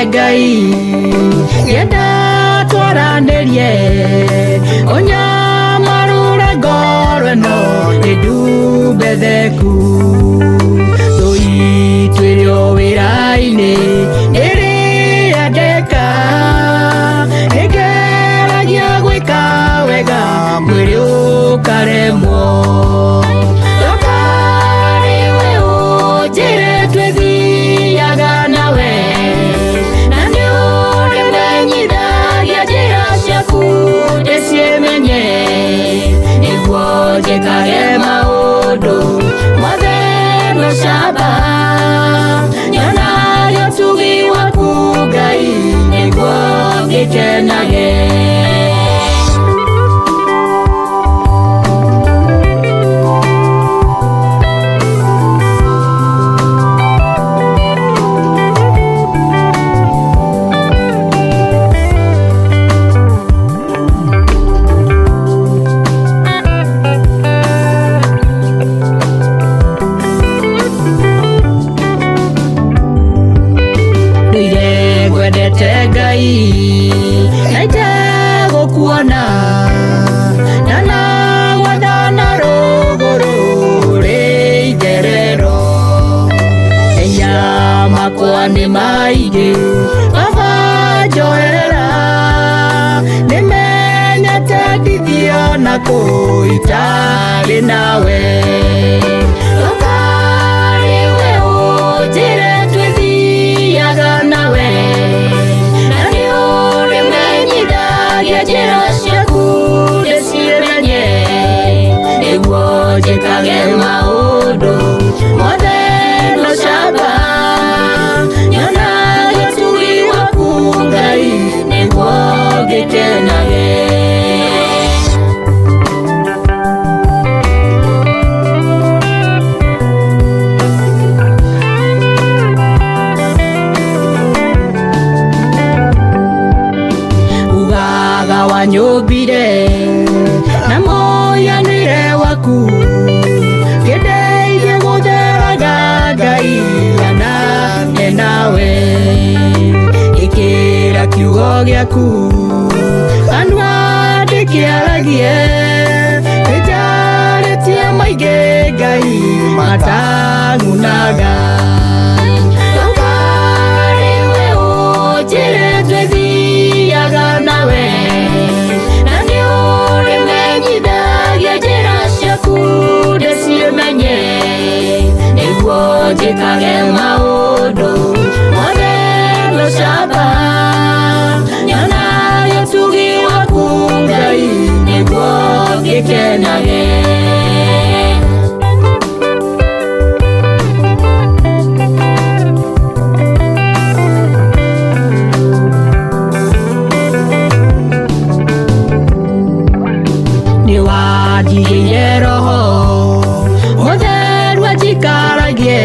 Ngai yenda twaranĩrie onyamarũre ngoro ĩno ĩndumbe theku tũitwĩrio wĩra-inĩ ĩrĩa ndeka nĩngeragia gwĩka wega mwĩrĩ ũkaremwo ndũkarĩwe ũnjĩre twĩthiaga nawe Jekage maũndũ mothe no camba nyona ũtugi waku Ngai nĩguo ngĩkenage naite gũkuona nana gwathana rũgũrũ rĩitherero enya makwa nĩ maingĩ baba njoera nĩmenyete ndithio na kũitarĩ nawe ndũkarĩwe ũnjĩre twĩthiaga nawe Jekage maũndũ mothe no camba nyona ũtugi waku Ngai nĩguo ngĩkenage ugaga wanyũmbire na moyanĩre waku Gĩteithie gũtheraga Ngai anane nawe ĩkĩra kiugo gĩaku kanua ndĩkĩaragie ĩnjarĩtie maingĩ Ngai matangunaga ndũkarĩwe ũnjĩre twĩthiaga nawe na nĩũrĩmenyithagia njĩra ciaku ndĩcimenye nĩguo njĩkage maũndũ mothe no camba nyona ũtugi waku Ngai nĩguo ngĩkenage nĩwandigĩire roho mũtheru anjikaragie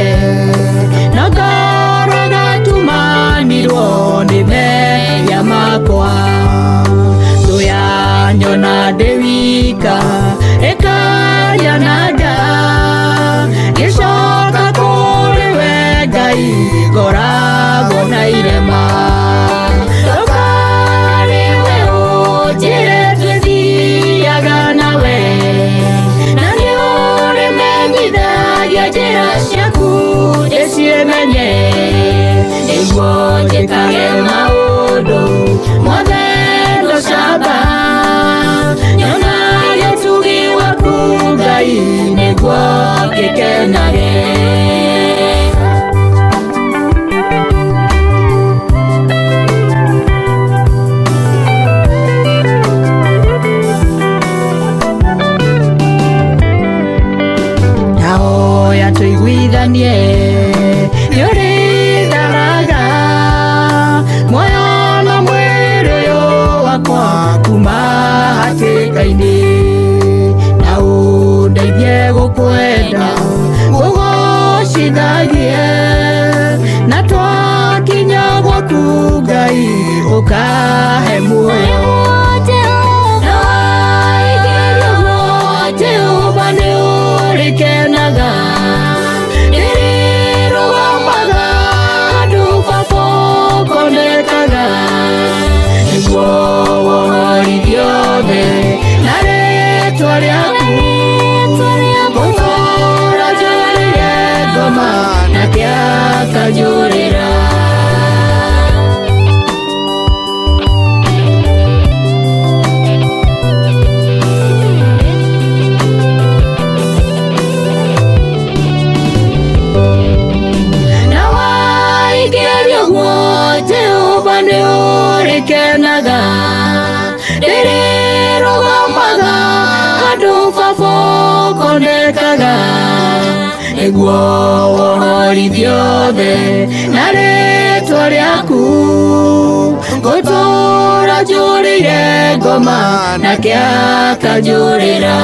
na ngoro gatumanirwo nĩ mehia makwa thũ yanyona ndĩ wika ĩkaria na nda gĩcoka kũrĩ we Ngai ngoragwo na irema ndũkarĩwe ũnjĩre twĩthiaga nawe na nĩũrĩmenyithagia njĩra ciaku ndĩcimenye nĩguo njĩkage maũndũ mothe no camba nyona ũtugi waku Ngai nĩguo ngĩkenage tuiguithanie nĩũrĩtharaga muoyo na mwĩrĩ ũyũ wakwa kuma hatĩka-inĩ na ũndeithie rĩaku gũtũũra njũrĩre ngoma nake akanjũrĩra. Kenaga dere rogomaga kadu fafo konekaga egwo hori diode nare toriaku gotora jurire goma na kya kajurira.